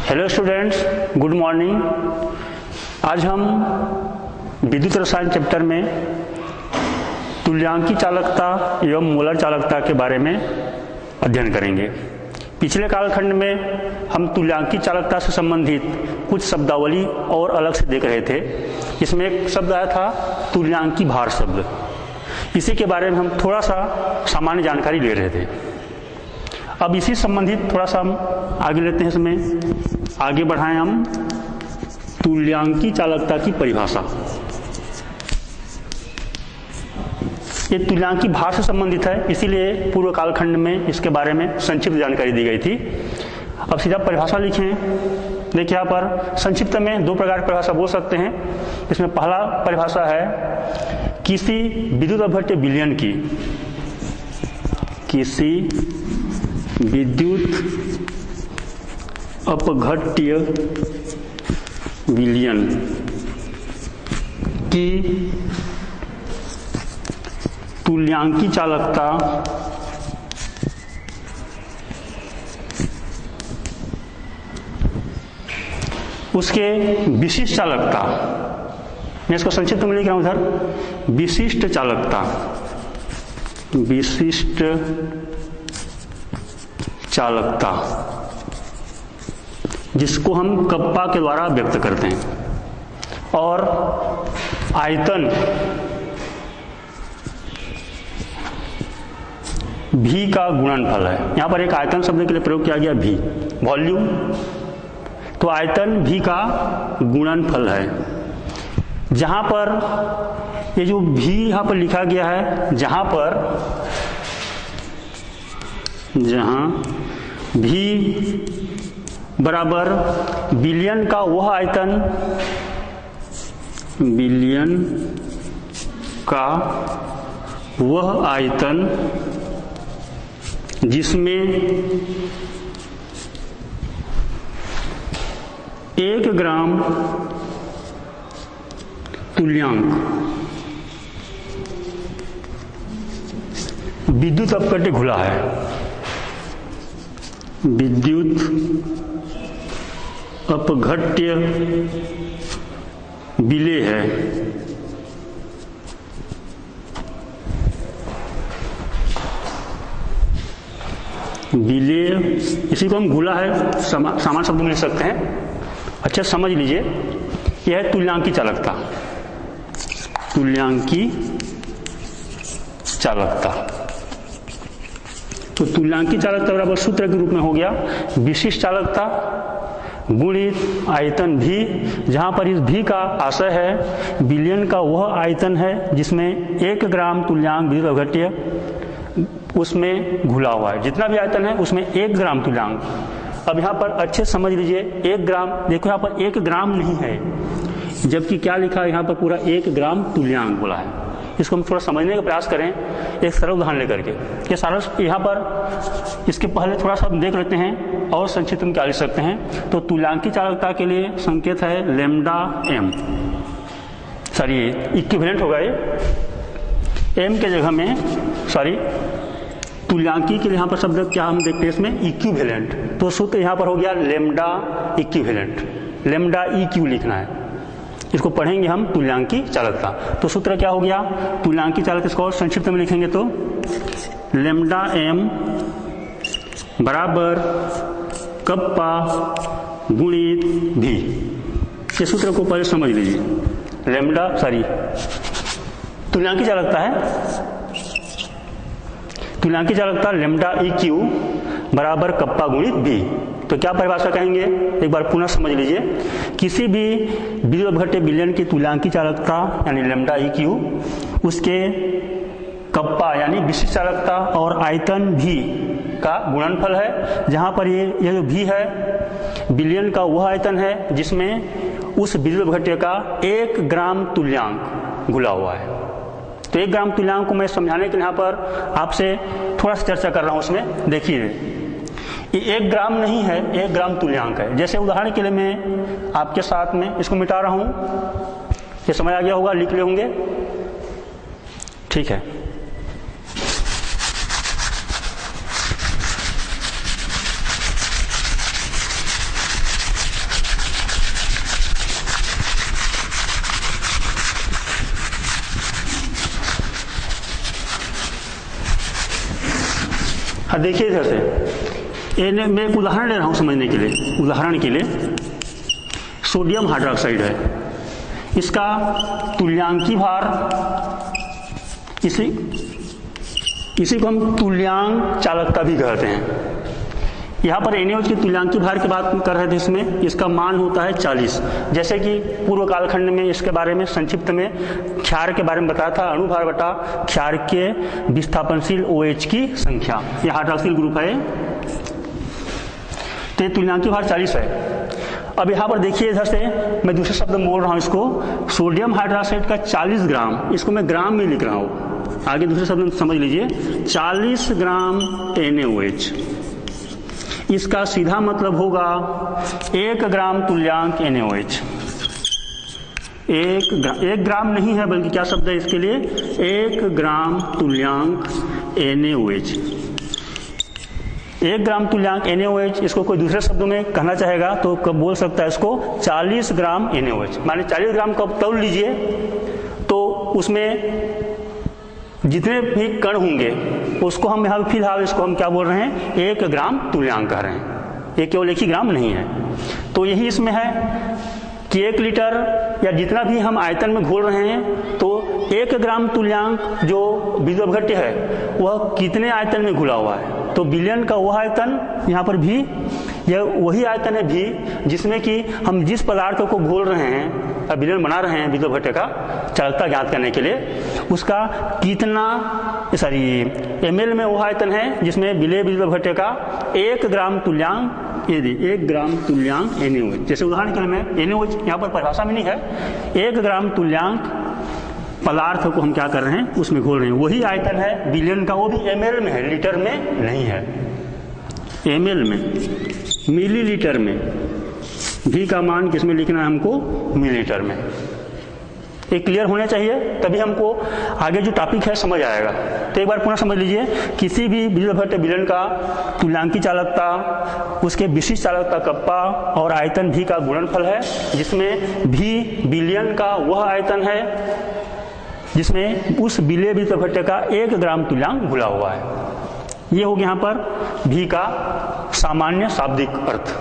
Hello students, good morning. आज हम विद्युत रसायन चैप्टर में तुल्यांकी चालकता एवं मोलर चालकता के बारे में अध्ययन करेंगे। पिछले कालखंड में हम तुल्यांकी चालकता से संबंधित कुछ शब्दावली और अलग से देख रहे थे। इसमें एक शब्द आया था तुल्यांकी भार शब्द। इसी के बारे में हम थोड़ा सा सामान्य जानकारी ले रहे थे। अब इसी संबंधित थोड़ा सा हम आगे लेते हैं। इसमें आगे बढ़ाएं हम तुल्यांकी चालकता की परिभाषा। ये तुल्यांकी भार से संबंधित है, इसीलिए पूर्व कालखंड में इसके बारे में संक्षिप्त जानकारी दी गई थी। अब सीधा परिभाषा लिखें। देखिए यहाँ पर संक्षिप्त में दो प्रकार की परिभाषा बोल सकते हैं। इसमें पहला परिभाषा है किसी विद्युत अपघट्य विलयन की, किसी विद्युत अपघट्य विलयन की तुल्यांकी चालकता उसके विशिष्ट चालकता, मैं इसको संक्षिप्त में लिख रहा हूं इधर, विशिष्ट चालकता, विशिष्ट चालकता जिसको हम कप्पा के द्वारा व्यक्त करते हैं, और आयतन भी का गुणनफल है। यहां पर एक आयतन शब्द के लिए प्रयोग किया गया भी, वॉल्यूम, तो आयतन भी का गुणनफल है। जहां पर ये जो भी यहां पर लिखा गया है, जहां भी बराबर विलयन का वह आयतन, विलयन का वह आयतन जिसमें 1 ग्राम तुल्यांक विद्युत अपघट्य घुला है, विद्युत अपघट्य विलेय है, विलेय, इसी को हम घुला है सामान्य शब्द में लिख सकते हैं। अच्छा समझ लीजिए, यह है तुल्यांकी चालकता, तुल्यांकी चालकता। तो तुल्यांकी चालकता बराबर सूत्र के रूप में हो गया विशिष्ट चालकता गुणित आयतन भी, जहां पर इस भी का आशय है विलयन का वह आयतन है जिसमें 1 ग्राम तुल्यांक विद्युत अपघट्य उसमें घुला हुआ है। जितना भी आयतन है उसमें 1 ग्राम तुल्यांक। अब यहाँ पर अच्छे समझ लीजिए, 1 ग्राम, देखो यहाँ पर 1 ग्राम नहीं है, जबकि क्या लिखा है यहाँ पर पूरा 1 ग्राम तुल्यांक बोला है। इसको हम थोड़ा समझने का प्रयास करें एक सरल उदाहरण लेकर के। ये सारा यहाँ पर इसके पहले थोड़ा सा देख लेते हैं और संक्षिप्त में क्या लिख सकते हैं। तो तुल्यांकी चालकता के लिए संकेत है लैम्डा एम, सॉरी इक्विवेलेंट होगा ये, एम के जगह में, सॉरी तुल्यांकी के लिए यहाँ पर शब्द क्या हम देखते हैं इसमें इक्विवेलेंट, तो सूत्र यहाँ पर हो गया lambda equivalent, lambda E Q लिखना है। इसको पढ़ेंगे हम तुल्यांकी चालकता। तो सूत्र क्या हो गया तुल्यांकी चालकता, इसको और संक्षिप्त में लिखेंगे तो लैम्डा एम बराबर कप्पा गुणित भी। ये सूत्र को पहले समझ लीजिए। लैम्डा, सॉरी तुल्यांकी चालकता है, तुल्यांकी चालकता लैम्डा ई क्यू बराबर कप्पा गुणित भी। तो क्या परिभाषा कहेंगे, एक बार पुनः समझ लीजिए। किसी भी विद्युत अपघट्य विलयन की तुल्यांकी चालकता यानी लैम्डा ई क्यू, उसके कप्पा यानी विशिष्ट चालकता और आयतन भी का गुणनफल है, जहां पर ये जो भी है विलयन का वह आयतन है जिसमें उस विद्युत अपघट्य का 1 ग्राम तुल्यांक घुला हुआ है। तो 1 ग्राम तुल्यांक को मैं समझाने के लिए यहाँ पर आपसे थोड़ा सा चर्चा कर रहा हूँ। उसमें देखिए ये 1 ग्राम नहीं है, 1 ग्राम तुल्यांक है। जैसे उदाहरण के लिए मैं आपके साथ में इसको मिटा रहा हूँ, ये समझ आ गया होगा, लिख ले होंगे, ठीक है। हाँ देखिए इधर से, मैं एक उदाहरण ले रहा हूँ समझने के लिए। उदाहरण के लिए सोडियम हाइड्रोक्साइड है, इसका तुल्यांकी भार, इसी को हम तुल्यांक चालकता भी कहते हैं। यहाँ पर NaOH की तुल्यांकी भार की बात कर रहे थे, इसमें इसका मान होता है 40। जैसे कि पूर्व कालखंड में इसके बारे में संक्षिप्त में क्षार के बारे में बताया था, अणुभार बटा क्षार के विस्थापनशील OH की संख्या, यह हाइड्रॉक्सिल ग्रुप है, तो तुल्यांकी भार 40 है। अब यहाँ पर देखिए इधर से मैं दूसरे शब्द में बोल रहा हूँ इसको, सोडियम हाइड्रोक्साइड का 40 ग्राम, इसको मैं ग्राम में लिख रहा हूँ, आगे दूसरे शब्द में समझ लीजिए, 40 ग्राम NaOH, इसका सीधा मतलब होगा 1 ग्राम तुल्यांक NaOH। 1 ग्राम नहीं है बल्कि क्या शब्द है इसके लिए, 1 ग्राम तुल्यांक NaOH। 1 ग्राम तुल्यांक NaOH, इसको कोई दूसरे शब्दों में कहना चाहेगा तो कब बोल सकता है इसको 40 ग्राम NaOH। माने 40 ग्राम कब तौल लीजिए तो उसमें जितने भी कण होंगे उसको हम यहाँ फिलहाल इसको हम क्या बोल रहे हैं, 1 ग्राम तुल्यांक कह रहे हैं, ये केवल 1 ही ग्राम नहीं है। तो यही इसमें है कि 1 लीटर या जितना भी हम आयतन में घोल रहे हैं तो 1 ग्राम तुल्यांक जो विद्युतघट्य है वह कितने आयतन में घुला हुआ है। तो विलयन का वह आयतन, यहाँ पर भी यह वही आयतन है भी जिसमें कि हम जिस पदार्थ को घोल रहे हैं, विलयन बना रहे हैं विद्युतघट्य का चालकता ज्ञात करने के लिए, उसका कितना ml में वह आयतन है जिसमें विलय विद्युतघट्य का 1 ग्राम तुल्यांक, यदि 1 ग्राम तुल्यांक NaOH, जैसे उदाहरण के लिए मैं NaOH यहाँ पर परिभाषा में नहीं है, 1 ग्राम तुल्यांक पदार्थ को हम क्या कर रहे हैं उसमें घोल रहे हैं, वही आयतन है विलयन का, वो भी ml में है, लीटर में नहीं है, ml में, मिलीलीटर में। भी का मान किसमें लिखना है हमको, मिलीलीटर में। ये क्लियर होना चाहिए, तभी हमको आगे जो टॉपिक है समझ आएगा। तो एक बार पुनः समझ लीजिए, किसी भी विद्युतघट्य विलयन का तुल्यांकी चालकता, उसके विशिष्ट चालकता कप्पा और आयतन भी का गुणनफल है, जिसमें भी विलयन का वह आयतन है जिसमें उस विलय विद्युतघट्य का 1 ग्राम तुल्यांक घुला हुआ है। ये हो गया यहाँ पर भी का सामान्य शाब्दिक अर्थ।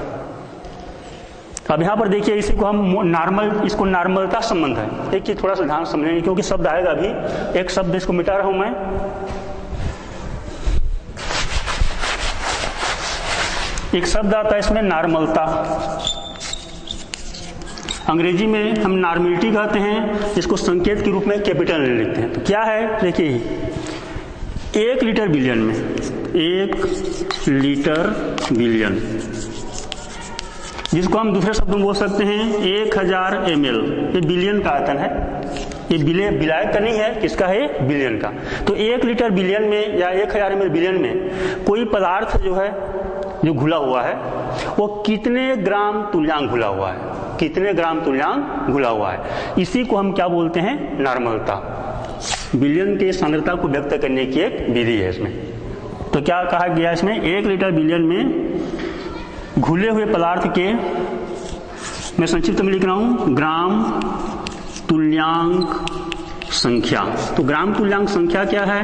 अब यहाँ पर देखिए इसी को हम नॉर्मल, इसको नॉर्मलता संबंध है, एक चीज थोड़ा सा ध्यान समझेंगे क्योंकि शब्द आएगा अभी, एक शब्द इसको मिटा रहा हूं मैं, एक शब्द आता है इसमें नॉर्मलता, अंग्रेजी में हम नॉर्मलिटी कहते हैं, इसको संकेत के रूप में कैपिटल लिखते हैं। तो क्या है देखिए, 1 लीटर विलयन में, 1 लीटर विलयन, जिसको हम दूसरे शब्द में बोल सकते हैं 1000 ml, ये बिलियन का आयतन है, ये विलायक का नहीं है, किसका है, बिलियन का। तो 1 लीटर बिलियन में या 1000 ml बिलियन में कोई पदार्थ जो है जो घुला हुआ है वो कितने ग्राम तुल्यांक घुला हुआ है, कितने ग्राम तुल्यांक घुला हुआ है, इसी को हम क्या बोलते हैं, नॉर्मलता। बिलियन की सांद्रता को व्यक्त करने की एक विधि है इसमें। तो क्या कहा गया इसमें, 1 लीटर बिलियन में घुले हुए पदार्थ के, मैं संक्षिप्त में लिख रहा हूं, ग्राम तुल्यांक संख्या। तो ग्राम तुल्यांक संख्या क्या है,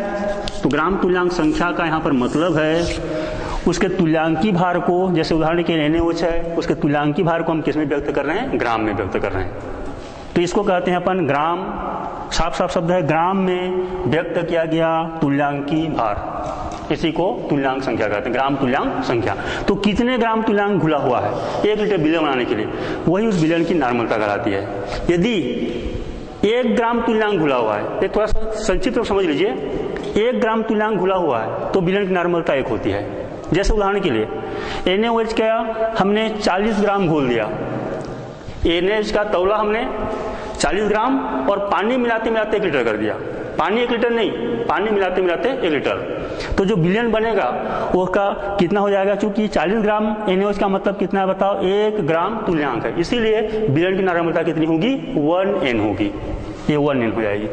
तो ग्राम तुल्यांक संख्या का यहां पर मतलब है उसके तुल्यांकी भार को, जैसे उदाहरण के NaOH है, उसके तुल्यांकी भार को हम किस में व्यक्त कर रहे हैं, ग्राम में व्यक्त कर रहे हैं। तो इसको कहते हैं अपन ग्राम, साफ साफ शब्द है, ग्राम में व्यक्त किया गया तुल्यांकी भार, इसी को तुल्यांक संख्या कहते हैं, ग्राम तुल्यांक संख्या। तो कितने ग्राम तुल्यांक घुला हुआ है 1 लीटर विलयन बनाने के लिए, वही उस विलयन की नॉर्मलता कहलाती है। यदि 1 ग्राम तुल्यांक घुला हुआ है, ये थोड़ा सा संक्षिप्त समझ लीजिए, 1 ग्राम तुल्यांक घुला हुआ है तो विलयन की नॉर्मलता 1 होती है। जैसे उदाहरण के लिए NaOH का हमने 40 ग्राम घोल दिया, NaOH का तौला हमने 40 ग्राम और पानी मिलाते मिलाते 1 लीटर कर दिया, पानी 1 लीटर नहीं, पानी मिलाते मिलाते 1 लीटर, तो जो विलयन बनेगा वो का कितना हो जाएगा, चूंकि 40 ग्राम NaOH का मतलब कितना है बताओ, 1 ग्राम तुल्यांक है, इसीलिए विलयन की नॉर्मलता कितनी होगी, 1N होगी, ये 1N हो जाएगी।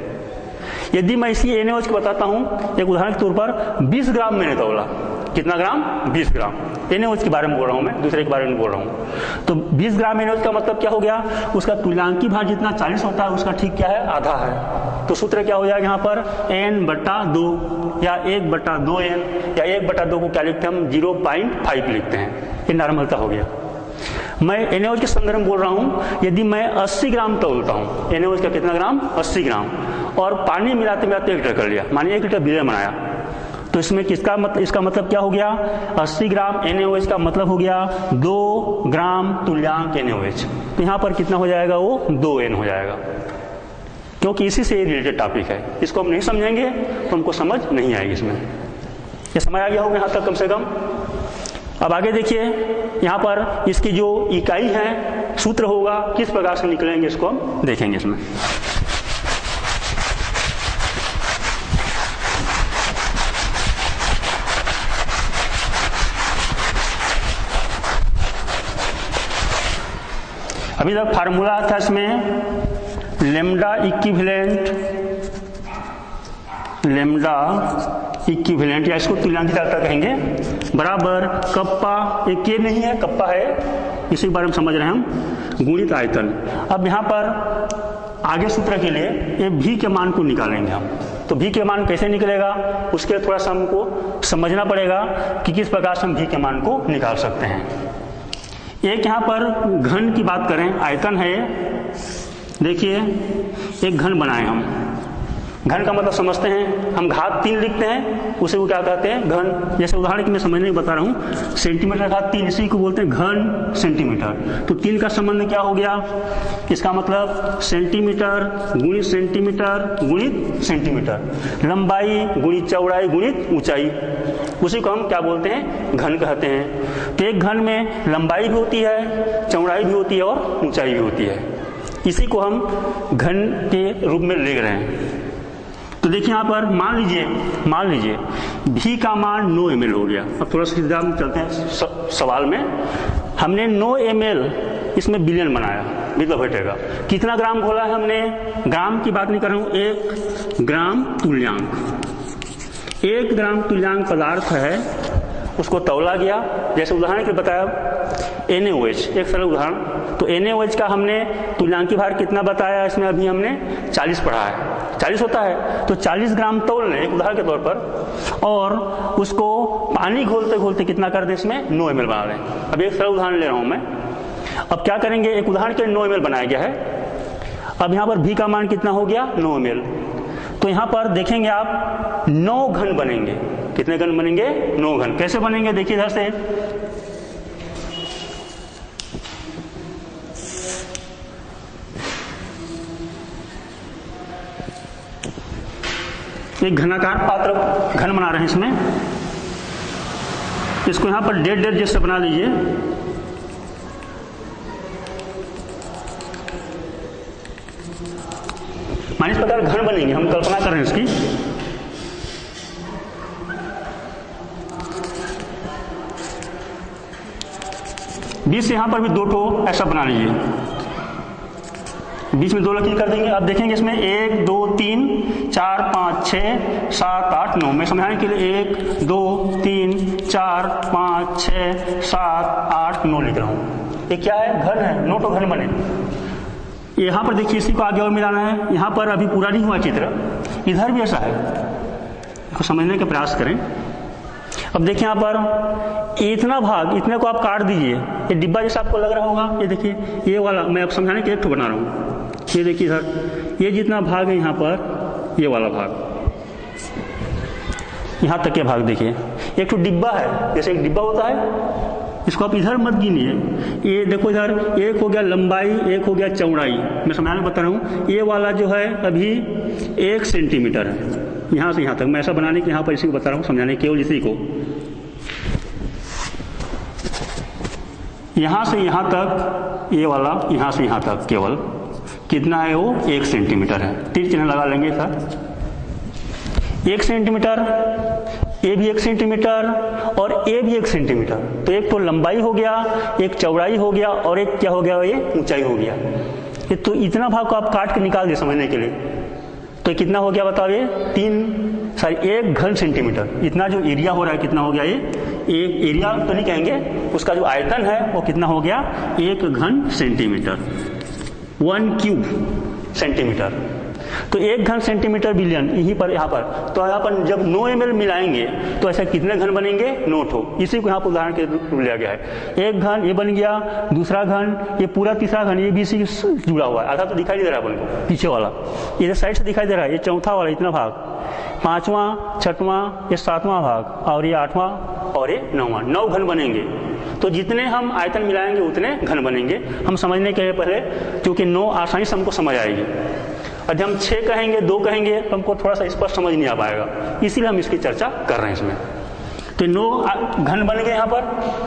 यदि मैं इसी NaOH को बताता हूं, एक उदाहरण के तौर पर 20 ग्राम मैंने तौला, कितना ग्राम? 20 ग्राम। NaOH के बारे में बोल रहा हूँ मैं, दूसरे के बारे में बोल रहा हूँ। तो 20 ग्राम NaOH का मतलब क्या हो गया? उसका तुल्यांकी भार जितना 40 होता है उसका ठीक क्या है? आधा है। तो सूत्र क्या हो जाएगा यहाँ पर? n/2 या 1/2n या 1/2 को क्या लिखते हैं हम? 0.5 लिखते हैं। ये नॉर्मलता हो गया। मैं NaOH के संदर्भ में बोल रहा हूँ, यदि मैं 80 ग्राम तौलता हूँ, NaOH का कितना ग्राम? 80 ग्राम, और पानी मिलाते मिलाते 1 लीटर कर लिया, मानिए 1 लीटर विलयन बनाया, तो इसमें किसका मतलब, इसका मतलब क्या हो गया? 80 ग्राम NaOH का मतलब हो गया 2 ग्राम तुल्यांक NaOH। तो यहाँ पर कितना हो जाएगा? वो 2n हो जाएगा, क्योंकि इसी से रिलेटेड टॉपिक है। इसको हम नहीं समझेंगे तो हमको समझ नहीं आएगी इसमें। ये समझ आ गया होगा यहाँ तक कम से कम। अब आगे देखिए, यहाँ पर इसकी जो इकाई है, सूत्र होगा, किस प्रकार से निकलेंगे इसको हम देखेंगे इसमें। अभी तक फार्मूला था इसमें लेमडा इक्विवेलेंट या इसको तुल्यांकी चालकता कहेंगे, बराबर कप्पा, एक के नहीं है, कप्पा है, इसी के बारे में समझ रहे हैं हम, गुणित आयतन। अब यहाँ पर आगे सूत्र के लिए ये v के मान को निकालेंगे हम। तो v के मान कैसे निकलेगा उसके लिए थोड़ा सा हमको समझना पड़ेगा कि किस प्रकार से हम v के मान को निकाल सकते हैं। एक यहाँ पर घन की बात करें, आयतन है, देखिए एक घन बनाए हम। घन का मतलब समझते हैं हम, घात 3 लिखते हैं, उसे वो क्या कहते हैं? घन। जैसे उदाहरण की मैं समझने बता रहा हूँ, सेंटीमीटर घात 3, इसी को बोलते हैं घन सेंटीमीटर। तो 3 का संबंध क्या हो गया? इसका मतलब सेंटीमीटर गुणित सेंटीमीटर गुणित सेंटीमीटर, लंबाई गुणित चौड़ाई गुणित ऊंचाई, उसी को हम क्या बोलते हैं? घन कहते हैं। तो एक घन में लंबाई भी होती है, चौड़ाई भी होती है और ऊंचाई भी होती है, इसी को हम घन के रूप में ले रहे हैं। तो देखिए यहाँ पर मान लीजिए v का मान 9 ml हो गया। अब थोड़ा सा सीधा हम चलते हैं सवाल में। हमने 9 ml इसमें विलयन बनाया, मतलब घटेगा कितना ग्राम घोला है हमने? ग्राम की बात नहीं कर रहा हूँ, 1 ग्राम तुल्यांक। 1 ग्राम तुल्यांक पदार्थ है, उसको तौला गया। जैसे उदाहरण के लिए बताया NaOH, एक सरल उदाहरण। तो NaOH का हमने तुल्यांकी भार कितना बताया? इसमें अभी हमने 40 पढ़ा है, 40 होता है। तो 40 ग्राम तौल लें एक उदाहरण के तौर पर, और उसको पानी घोलते घोलते कितना कर दें? इसमें 9 ml बना लें। अब एक सरल उदाहरण ले रहा हूं मैं। अब क्या करेंगे? एक उदाहरण के लिए 9 ml बनाया गया है। अब यहाँ पर v का मान कितना हो गया? 9 ml। तो यहाँ पर देखेंगे आप 9 घन बनेंगे। कितने घन बनेंगे? 9 घन। कैसे बनेंगे? देखिए इधर से, एक घनाकार पात्र घन बना रहे हैं इसमें। इसको यहां पर डेढ़ जैसे बना लीजिए। माने इस प्रकार घन बनेंगे, हम कल्पना कर रहे हैं इसकी। बीच से यहां पर भी 2 ठो ऐसा बना लीजिए, बीच में 2 लकीर कर देंगे। अब देखेंगे इसमें 1 2 3 4 5 6 7 8 9। मैं समझाने के लिए 1 2 3 4 5 6 7 8 9 लिख रहा हूं। ये क्या है? घन है, 9 ठो घन बने। यहाँ पर देखिए, इसी को आगे और मिलाना है। यहाँ पर अभी पूरा नहीं हुआ चित्र, इधर भी ऐसा है, इसको समझने का प्रयास करें। अब देखिए यहाँ पर इतना भाग, इतने को आप काट दीजिए। ये डिब्बा जैसा आपको लग रहा होगा, ये देखिए ये वाला, मैं अब समझाने के लिए एक ठो बना रहा हूँ। ये देखिए इधर, ये जितना भाग है यहाँ पर, ये वाला भाग, यहाँ तक के भाग देखिए, एक तो डिब्बा है, जैसे एक डिब्बा होता है, इसको आप इधर मत गिनिए। ये देखो इधर, एक हो गया लंबाई, एक हो गया चौड़ाई। मैं समझाने बता रहा हूँ। ये वाला जो है अभी 1 सेंटीमीटर है, यहाँ से यहाँ तक। मैं ऐसा बनाने के यहाँ पर इसी को बता रहा हूँ, समझाने केवल इसी को। यहाँ से यहाँ तक, ये वाला यहाँ से यहाँ तक केवल कितना है? वो 1 सेंटीमीटर है। तीर चिन्ह लगा लेंगे सर। 1 सेंटीमीटर, ये भी 1 सेंटीमीटर और ये भी 1 सेंटीमीटर। तो एक तो लंबाई हो गया, एक चौड़ाई हो गया, और एक क्या हो गया? ये ऊंचाई हो गया। ये तो इतना भाग को आप काट के निकाल दिए समझने के लिए। तो कितना हो गया बताओ? ये 3 सॉरी 1 घन सेंटीमीटर, इतना जो एरिया हो रहा है कितना हो गया, ये एक एरिया तो नहीं कहेंगे, उसका जो आयतन है वो कितना हो गया 1 घन सेंटीमीटर, 1 क्यूब सेंटीमीटर। तो 1 घन सेंटीमीटर बिलियन यहीं पर, यहाँ पर, तो यहाँ पर जब 9 ml मिलाएंगे तो ऐसा कितने घन बनेंगे, 9 ठो। इसी को यहाँ पर उदाहरण के रूप में लिया गया है। 1 घन ये बन गया, दूसरा घन, ये पूरा तीसरा घन, ये भी इसी से जुड़ा हुआ है। आधा तो दिखाई दे रहा है अपन को, पीछे वाला इधर साइड से दिखाई दे रहा है, ये चौथा वाला इतना भाग, 5वां 6वां, ये 7वां भाग, और ये 8वां और ये 9वां, 9 घन बनेंगे। तो जितने हम आयतन मिलाएंगे उतने घन बनेंगे। हम समझने के पहले, क्योंकि 9 आसानी से हमको समझ आएगी, यदि हम 6 कहेंगे 2 कहेंगे तो हमको थोड़ा सा स्पष्ट समझ नहीं आ पाएगा, इसीलिए हम इसकी चर्चा कर रहे हैं इसमें। तो 9 घन बन गए यहाँ पर,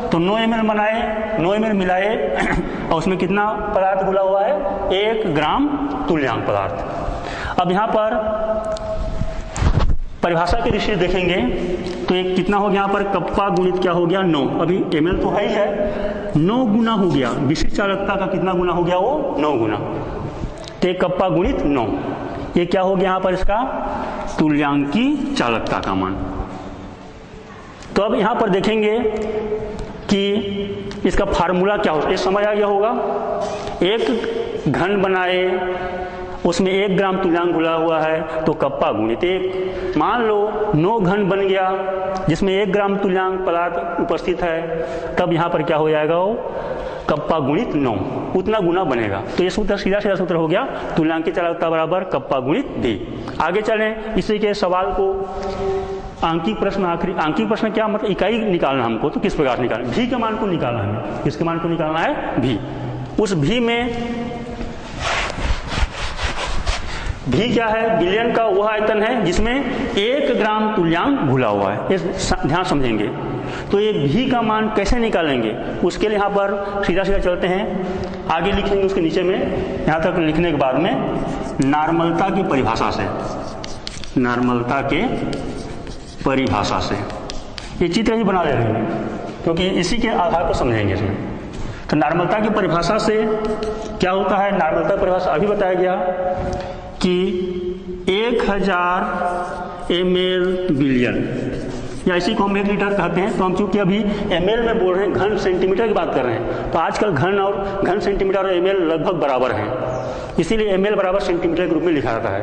तो 9 ml बनाए, 9 ml मिलाए और उसमें कितना पदार्थ घुला हुआ है, 1 ग्राम तुल्यांक पदार्थ। अब यहाँ पर परिभाषा की दृष्टि से देखेंगे तो एक कितना हो गया यहाँ पर, कप्पा गुणित क्या हो गया 9, अभी ml तो है ही है, 9 गुना हो गया, विशिष्ट चालकता का कितना गुना हो गया, वो 9 गुना, तो कप्पा गुणित 9, ये क्या हो गया यहाँ पर इसका तुल्यांकी चालकता का मान। तो अब यहाँ पर देखेंगे कि इसका फार्मूला क्या होगा, ये समझ आ गया होगा। 1 घन बनाए, उसमें 1 ग्राम तुल्यांक घुला हुआ है, तो कप्पा गुणित 1। मान लो 9 घन बन गया जिसमें 1 ग्राम तुल्यांक पदार्थ उपस्थित है, तब यहाँ पर क्या हो जाएगा, वो कप्पा गुणित 9, उतना गुना बनेगा। तो ये सूत्र सीधा सीधा सूत्र हो गया, तुल्यांकी चालकता बराबर कप्पा गुणित डी। आगे चलें, इसी के सवाल को आंकिक प्रश्न, आखिरी आंकिक प्रश्न क्या मतलब, इकाई निकालना हमको, तो किस प्रकार से निकालना, भी के मान को निकालना है, किसके मान को निकालना है, भी। उस भी में भी क्या है, बिलियन का वह आयतन है जिसमें 1 ग्राम तुल्यांक घुला हुआ है, इस ध्यान समझेंगे। तो ये भी का मान कैसे निकालेंगे, उसके लिए यहाँ पर सीधा सीधा चलते हैं, आगे लिखेंगे उसके नीचे में, यहाँ तक लिखने के बाद में नॉर्मलता की परिभाषा से, नॉर्मलता के परिभाषा से ये चित्र ही बना ले रहे हैं, क्योंकि इसी के आधार पर समझेंगे इसमें। तो नॉर्मलता की परिभाषा से क्या होता है, नॉर्मलता की परिभाषा अभी बताया गया कि 1000 ml बिलियन, या इसी को हम 1 लीटर कहते हैं। तो हम चूंकि अभी ml में बोल रहे हैं, घन सेंटीमीटर की बात कर रहे हैं, तो आजकल घन सेंटीमीटर और ml लगभग बराबर हैं, इसीलिए ml बराबर सेंटीमीटर के रूप में लिखा जाता है।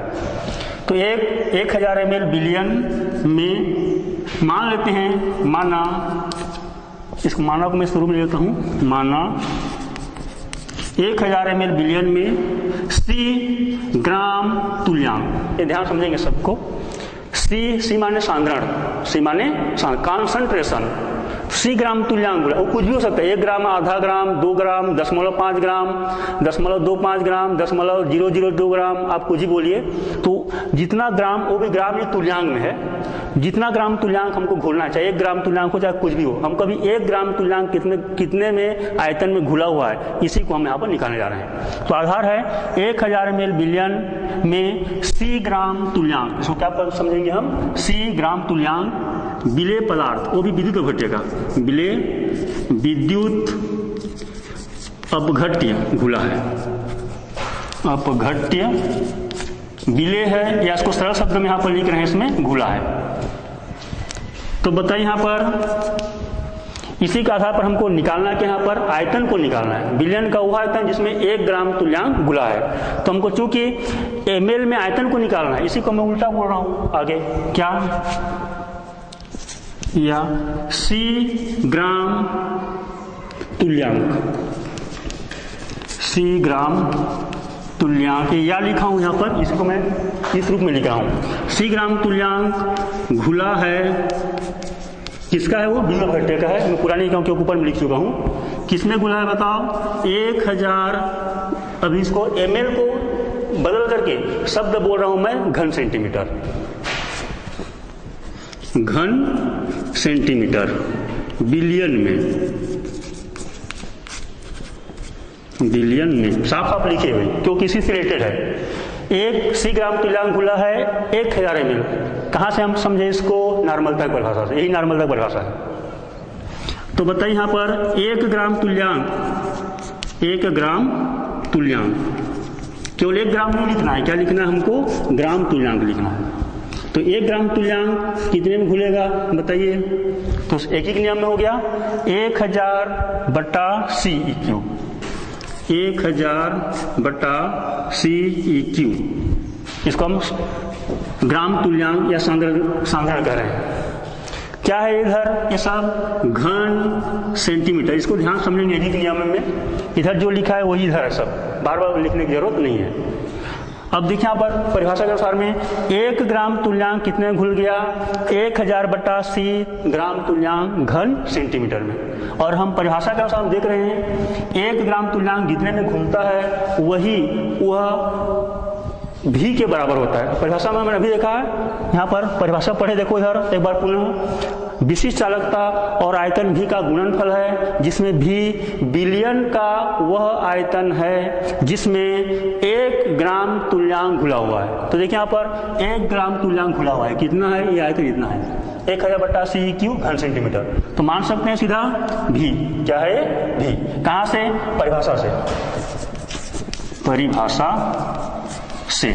तो 1000 ml बिलियन में मान लेते हैं, माना, इसको माना को मैं शुरू में लेता हूँ, माना 1000 ml बिलियन में C ग्राम तुल्यांक, ये ध्यान समझेंगे सबको। C माने सांद्रण, C माने कॉन्सेंट्रेशन, C ग्राम तुल्यांक बोला, वो कुछ भी हो सकता है, 1 ग्राम, आधा ग्राम, 2 ग्राम, 0.5 ग्राम, 0.25 ग्राम, 0.002 ग्राम, आप कुछ ही बोलिए। तो जितना ग्राम, वो भी ग्राम ये तुल्यांक में है, जितना ग्राम तुल्यांक हमको घोलना चाहिए, 1 ग्राम तुल्यांक हो चाहे कुछ भी हो, हम कभी 1 ग्राम तुल्यांक कितने में आयतन में घुला हुआ है, इसी को हम यहाँ पर निकालने जा रहे हैं। तो आधार है 1000 ml बिलियन में C ग्राम तुल्यांक, इसको क्या समझेंगे हम, C ग्राम तुल्यांक विलेय पदार्थ, वो भी विद्युत अपघट्य का, विलेय विद्युत अपघट्य घुला है, अपघट्य विलेय है, या इसको सरल शब्द में यहाँ पर लिख रहे हैं, इसमें घुला है। तो बताइए यहाँ पर इसी के आधार पर हमको निकालना है कि यहाँ पर आयतन को निकालना है, बिलियन का वह आयतन जिसमें 1 ग्राम तुल्यांक घुला है। तो हमको चूंकि ml में आयतन को निकालना है, इसी को मैं उल्टा बोल रहा हूँ आगे, क्या, या C ग्राम तुल्यांक, C ग्राम तुल्यांक, या लिखा हूं यहां पर, इसको मैं इस रूप में लिखा हूं, C ग्राम तुल्यांक घुला है, किसका है, वो विलेय अपघट्य का है, मैं पूरा नहीं कहूं क्योंकि ऊपर में लिख चुका हूं। किसमें घुला है बताओ, 1000, अब इसको ml को बदल करके शब्द बोल रहा हूं मैं, घन सेंटीमीटर, घन सेंटीमीटर बिलियन में साफ साफ लिखे हुए, क्योंकि इसी से रिलेटेड है। 1 C ग्राम तुल्यांक घुला है 1000 ml, कहां से हम समझे इसको, नॉर्मलता की परिभाषा से, यही नॉर्मलता की परिभाषा है। तो बताइए यहां पर 1 ग्राम तुल्यांक, 1 ग्राम तुल्यांक, केवल 1 ग्राम नहीं लिखना है, क्या लिखना है हमको, ग्राम तुल्यांक लिखना है। तो 1 ग्राम तुल्यांक कितने में घुलेगा बताइए। तो एक ही नियम में हो गया 1000 बटा CEQ, 1000 बटा CEQ। इसको हम ग्राम तुल्यांक या सांद्रण कह रहे हैं। क्या है इधर, ये सब घन सेंटीमीटर। इसको ध्यान समझेंगे एडिक नियम में, इधर जो लिखा है वही इधर है, सब बार बार लिखने की जरूरत नहीं है। अब देखिए यहाँ पर परिभाषा के अनुसार में 1 ग्राम तुल्यांक कितने में घुल गया, 1000 बटा C ग्राम तुल्यांक घन सेंटीमीटर में। और हम परिभाषा के अनुसार देख रहे हैं 1 ग्राम तुल्यांक जितने में घुलता है वह भी के बराबर होता है। परिभाषा में मैंने अभी देखा है, यहाँ पर परिभाषा पढ़े देखो इधर एक बार पुनः। विशिष्ट चालकता और आयतन भी का गुणनफल है, जिसमें भी बिलियन का वह आयतन है जिसमें 1 ग्राम तुल्यांक घुला हुआ है। तो देखिए यहाँ पर 1 ग्राम तुल्यांक घुला हुआ है, कितना है ये आयतन इतना है, 1000 बटा CEQ घन सेंटीमीटर। तो मान सकते हैं सीधा भी, क्या है भी, कहाँ से, परिभाषा से, परिभाषा से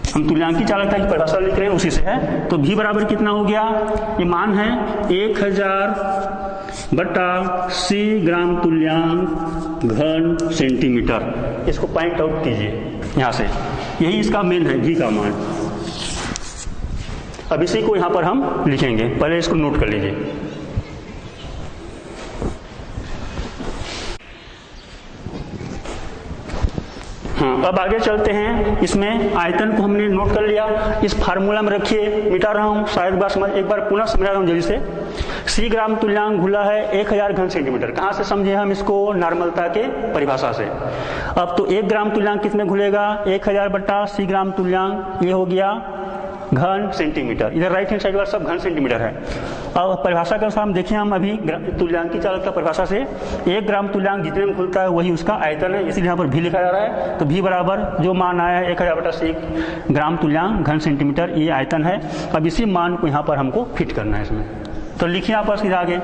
हम तुल्यांकी चालकता की परिभाषा लिख रहे हैं उसी से है। तो भी बराबर कितना हो गया, ये मान है 1000 बटा C ग्राम तुल्यांक घन सेंटीमीटर। इसको पॉइंट आउट कीजिए यहाँ से, यही इसका मेन है भी का मान। अब इसी को यहाँ पर हम लिखेंगे, पहले इसको नोट कर लीजिए। अब आगे चलते हैं। इसमें आयतन को हमने नोट कर लिया, इस फार्मूला में रखिए, मिटा रहा हूं, शायद बार समझ, एक बार पुनः समझा रहा हूं जल्दी से। C ग्राम तुल्यांक घुला है 1000 घन सेंटीमीटर। कहां से समझे हम इसको, नॉर्मलता के परिभाषा से। अब तो 1 ग्राम तुल्यांक किसमें घुलेगा, 1000 बटा C ग्राम तुल्यांक, ये हो गया घन सेंटीमीटर। इधर राइट हैंड साइड वाला सब घन सेंटीमीटर है। अब परिभाषा के अनुसार हम देखें, हम अभी तुल्यांकी चालकता परिभाषा से 1 ग्राम तुल्यांक जितने में घुलता है वही उसका आयतन है, इसलिए यहाँ पर भी लिखा जा रहा है। तो भी बराबर जो मान आया है 1000 बटा C ग्राम तुल्यांक घन सेंटीमीटर, ये आयतन है। अब इसी मान को यहाँ पर हमको फिट करना है इसमें। तो लिखिए यहाँ पर सीधा आगे,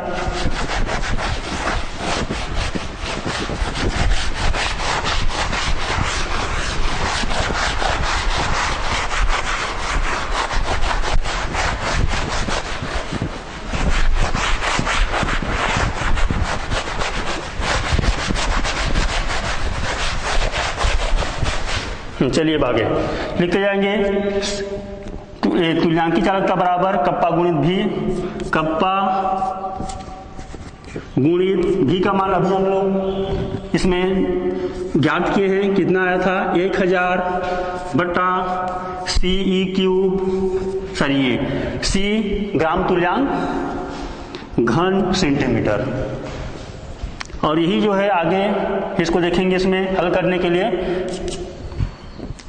चलिए आगे लिखते जाएंगे। तुल्यांकी चालकता बराबर कप्पा गुणित भी, कप्पा गुणित भी का मान अभी हम लोग इसमें ज्ञात किए हैं, कितना आया था 1000 बटा CEQ, C ग्राम तुल्यांक घन सेंटीमीटर। और यही जो है आगे इसको देखेंगे इसमें हल करने के लिए।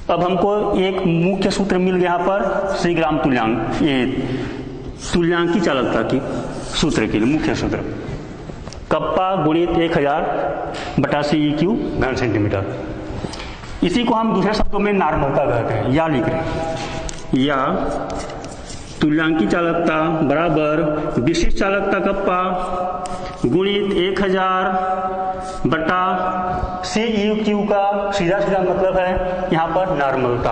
अब हमको एक मुख्य सूत्र मिल गया यहाँ पर C ग्राम तुल्यांक, ये तुल्यांकी चालकता की सूत्र के लिए मुख्य सूत्र, कप्पा गुणित 1000 बटा CEQ घन सेंटीमीटर। इसी को हम दूसरे शब्दों में नॉर्मलता कहते हैं, या लिख रहे हैं, या तुल्यांकी चालकता बराबर विशिष्ट चालकता कप्पा गुणित 1000 बटा CEQ का सीधा सीधा मतलब है यहाँ पर नॉर्मलता।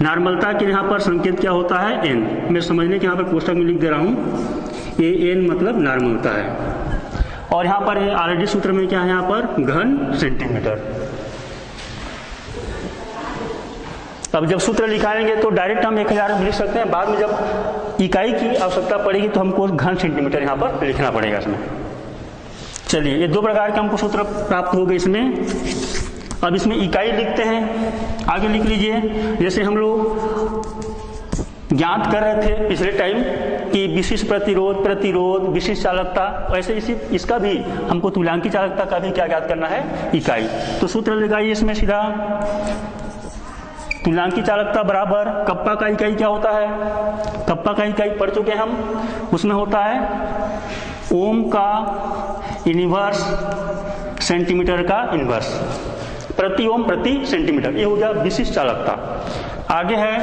नॉर्मलता के यहाँ पर संकेत क्या होता है, n। मैं समझने के यहाँ पर कोष्ठक में लिख दे रहा हूँ, ये n मतलब नॉर्मलता है। और यहाँ पर ऑलरेडी सूत्र में क्या है, यहाँ पर घन सेंटीमीटर। अब जब सूत्र लिखाएंगे तो डायरेक्ट हम 1000 लिख सकते हैं, बाद में जब इकाई की आवश्यकता पड़ेगी तो हमको घन सेंटीमीटर यहाँ पर लिखना पड़ेगा इसमें। चलिए, ये 2 प्रकार के हमको सूत्र प्राप्त हो गए इसमें। अब इसमें इकाई लिखते हैं, आगे लिख लीजिए। जैसे हम लोग ज्ञात कर रहे थे पिछले टाइम कि विशिष्ट प्रतिरोध विशिष्ट चालकता, वैसे इसका भी हमको तुल्यांकी चालकता का भी क्या ज्ञात करना है, इकाई। तो सूत्र लगाइए इसमें सीधा, तुल्यांकी चालकता बराबर कप्पा का इकाई क्या होता है, कप्पा का इकाई पढ़ चुके हम, उसमें होता है ओम का इनवर्स सेंटीमीटर का इनवर्स, प्रति ओम प्रति सेंटीमीटर, ये हो गया विशिष्ट चालकता। आगे है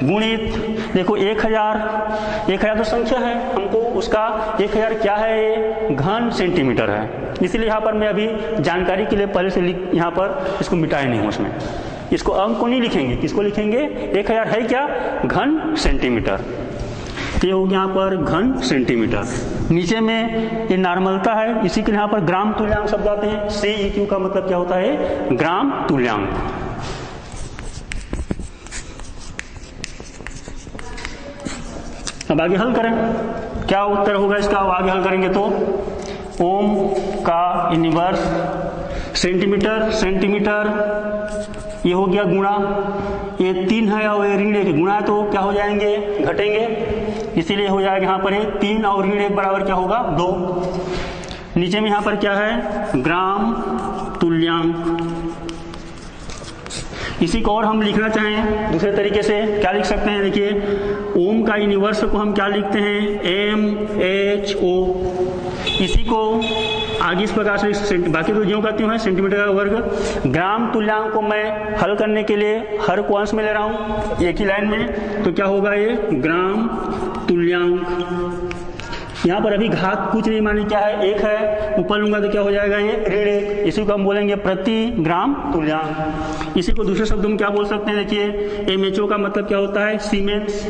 गुणित, देखो 1000 तो संख्या है, हमको उसका 1000 क्या है, ये घन सेंटीमीटर है। इसलिए यहाँ पर मैं अभी जानकारी के लिए पहले से यहाँ पर इसको मिटाए नहीं हूँ उसमें। इसको अंक को नहीं लिखेंगे, किसको लिखेंगे? 1000 है क्या? घन सेंटीमीटर। ये हो गया यहाँ पर घन सेंटीमीटर। नीचे में ये नॉर्मलता है, इसी के यहाँ पर ग्राम तुल्यांक शब्द आते हैं। CEQ का मतलब क्या होता है? ग्राम तुल्यांक। अब आगे हल करें, क्या उत्तर होगा इसका? आगे हल करेंगे तो ओम का इनवर्स सेंटीमीटर, सेंटीमीटर ये हो गया गुणा, ये 3 है और ये ऋण 1 गुणा है तो क्या हो जाएंगे? घटेंगे, इसीलिए हो जाएगा यहाँ पर 3 और ऋण 1 बराबर क्या होगा? 2। नीचे में यहाँ पर क्या है? ग्राम तुल्यांक। इसी को और हम लिखना चाहें दूसरे तरीके से क्या लिख सकते हैं? देखिए, ओम का इनवर्स को हम क्या लिखते हैं? MHO। इसी को आगे इस प्रकार से, बाकी तो ज्यों करती हूँ सेंटीमीटर का वर्ग। ग्राम तुल्यांक को मैं हल करने के लिए हर को अंश में ले रहा हूँ एक ही लाइन में, तो क्या होगा? ये ग्राम तुल्यांक। यहाँ पर अभी घात कुछ नहीं माने, क्या है? 1 है, ऊपर लूंगा तो क्या हो जाएगा? ये ऋण 1। इसी को हम बोलेंगे प्रति ग्राम तुल्यांक। इसी को दूसरे शब्दों में क्या बोल सकते हैं? देखिए, MHO का मतलब क्या होता है? सीमेंस।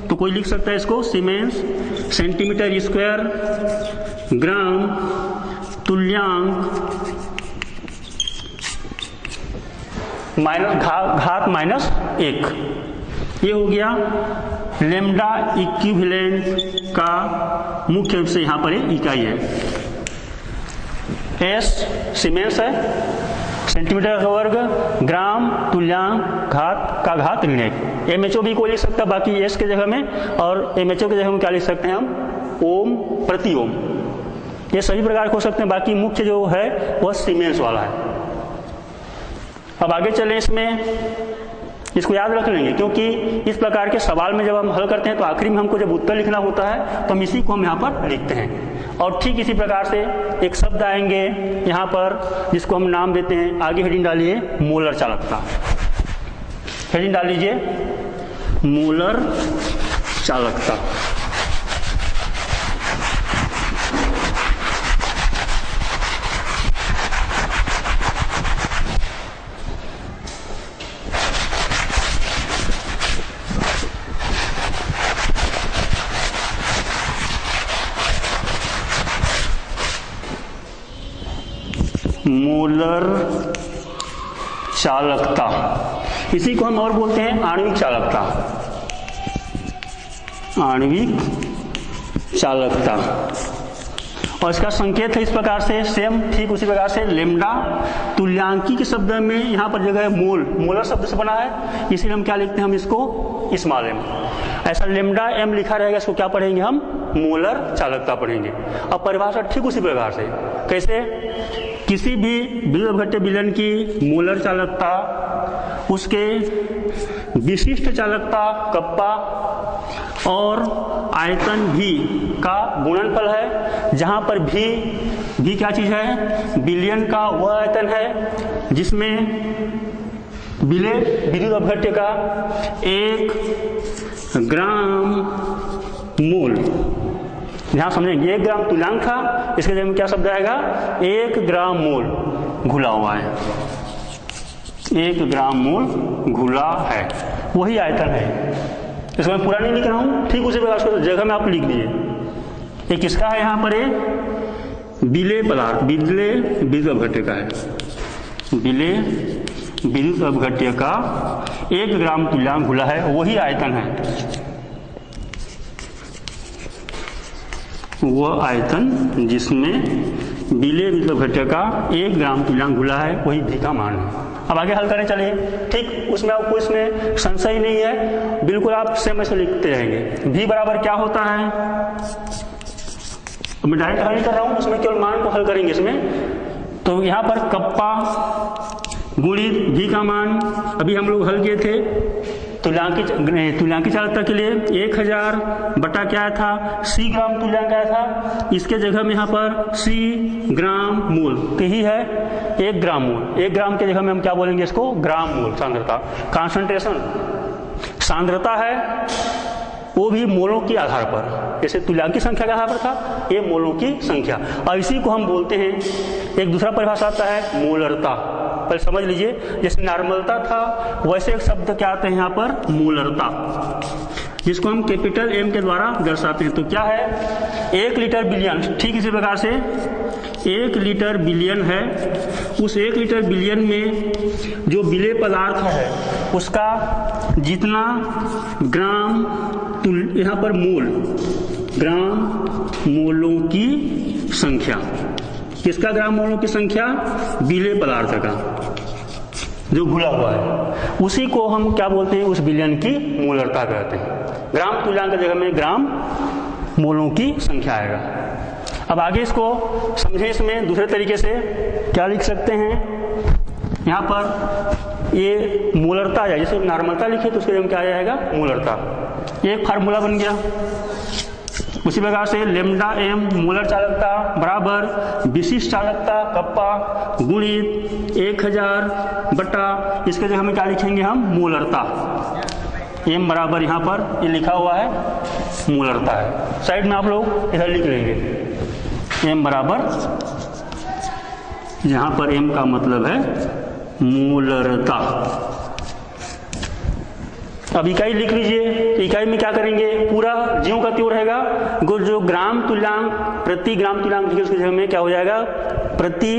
तो कोई लिख सकता है इसको सीमेंस। सेंटीमीटर स्क्वायर ग्राम तुल्यांक माइनस घात माइनस 1। ये हो गया लैम्डा इक्विवेलेंट का मुख्य रूप से यहाँ पर इकाई है। S सीमेंस है, सेंटीमीटर का वर्ग, ग्राम तुल्यांक घात का घात ऋण 1। MHO भी कोई लिख सकता है बाकी S के जगह में, और MHO की जगह में क्या लिख सकते हैं हम? ओम प्रति ओम। ये सभी प्रकार हो सकते हैं, बाकी मुख्य जो है वह सीमेंस वाला है। अब आगे चलें, इसमें इसको याद रख लेंगे, क्योंकि इस प्रकार के सवाल में जब हम हल करते हैं तो आखिरी में हमको जब उत्तर लिखना होता है तो हम इसी को हम यहाँ पर लिखते हैं। और ठीक इसी प्रकार से एक शब्द आएंगे यहाँ पर जिसको हम नाम देते हैं, आगे हेडिंग डालिए मोलर चालकता। हेडिंग डाल लीजिए मोलर चालकता। मोलर चालकता, इसी को हम और बोलते हैं आणविक चालकता। आणविक चालकता, और इसका संकेत है इस प्रकार से, सेम ठीक उसी प्रकार से लेम्डा तुल्यांकी के शब्द में यहाँ पर जगह है मोल, मोलर शब्द से बना है, इसीलिए हम क्या लिखते हैं? हम इसको स्मॉल m। ऐसा लेम्डा m लिखा रहेगा, इसको क्या पढ़ेंगे हम? मोलर चालकता पढ़ेंगे। अब परिभाषा ठीक उसी प्रकार से, कैसे? किसी भी विद्युत अपघट्य विलयन की मोलर चालकता उसके विशिष्ट चालकता कप्पा और आयतन V का गुणनफल है, जहां पर V क्या चीज है? विलयन का वह आयतन है जिसमें विलय विद्युत अपघट्य का 1 ग्राम मोल, यहां समझेंगे 1 ग्राम तुल्यांक था, इसके जगह में क्या शब्द आएगा? 1 ग्राम मोल घुला हुआ है, 1 ग्राम मोल घुला है, वही आयतन है। इसको मैं पूरा नहीं लिख रहा हूं, ठीक उसी प्रकार से जगह में आप लिख दिए। ये किसका है? यहाँ पर विलेय पदार्थ, विलेय विद्युत अपघट्य का है, विलेय विद्युत अपघट्य का 1 ग्राम तुल्यांक घुला है, वही आयतन है, वह आयतन जिसमें विलेय विद्युत अपघट्य का 1 ग्राम तुल्यांक घुला है, वही V का मान है। अब आगे हल करें, चलिए। ठीक, उसमें आपको इसमें संशय नहीं है, बिल्कुल आप सेम ऐसे लिखते रहेंगे। V बराबर क्या होता है? तो मैं डायरेक्ट हल नहीं कर रहा हूं, उसमें केवल मान को हल करेंगे इसमें। तो यहाँ पर कप्पा गुणित V का मान अभी हम लोग हल किए थे तुल्यांकी चालकता के लिए 1000 बटा क्या था? C ग्राम तुल्यांक आया था, इसके जगह में यहाँ पर C ग्राम मोल, तो ही है 1 ग्राम मोल। 1 ग्राम के जगह में हम क्या बोलेंगे? इसको ग्राम मोल। सांद्रता, कॉन्सेंट्रेशन, सांद्रता है वो भी मोलों के आधार पर, जैसे तुल्यांकी संख्या के आधार पर था, ये मोलों की संख्या। और इसी को हम बोलते हैं, एक दूसरा परिभाषा आता है मोलरता। पहले समझ लीजिए। जैसे नॉर्मलता था वैसे एक शब्द क्या आते हैं यहाँ पर, मोलरता, जिसको हम कैपिटल एम के द्वारा दर्शाते हैं। तो क्या है, 1 लीटर बिलियन, ठीक इसी प्रकार से 1 लीटर बिलियन है, उस 1 लीटर बिलियन में जो विलेय पदार्थ है उसका जितना ग्राम यहाँ पर मोल, ग्राम मोलों की संख्या, किसका ग्राम मोलों की संख्या, विलेय पदार्थ का जो घुला हुआ है, उसी को हम क्या बोलते हैं, उस विलयन की मोलरता कहते हैं। ग्राम तुल्यांक की जगह में ग्राम मोलों की संख्या आएगा। अब आगे इसको समझें, इसमें दूसरे तरीके से क्या लिख सकते हैं, यहाँ पर ये मोलरता है, जैसे नॉर्मलता लिखे तो उसके लिए क्या आ जाएगा, मोलरता, एक फार्मूला बन गया। उसी प्रकार से लेमडा एम मोलर चालकता बराबर विशिष्ट चालकता कप्पा गुणित 1000 बटा, इसके जगह हमें क्या लिखेंगे हम, मोलरता, एम बराबर यहाँ पर ये लिखा हुआ है मोलरता है, साइड में आप लोग इधर लिख लेंगे, एम बराबर, यहाँ पर एम का मतलब है मोलरता। अब इकाई लिख लीजिए, तो इकाई में क्या करेंगे, पूरा ज्यों का त्यों रहेगा, जो ग्राम तुल्यांक प्रति ग्राम तुल्यांक उसकी जगह में क्या हो जाएगा, प्रति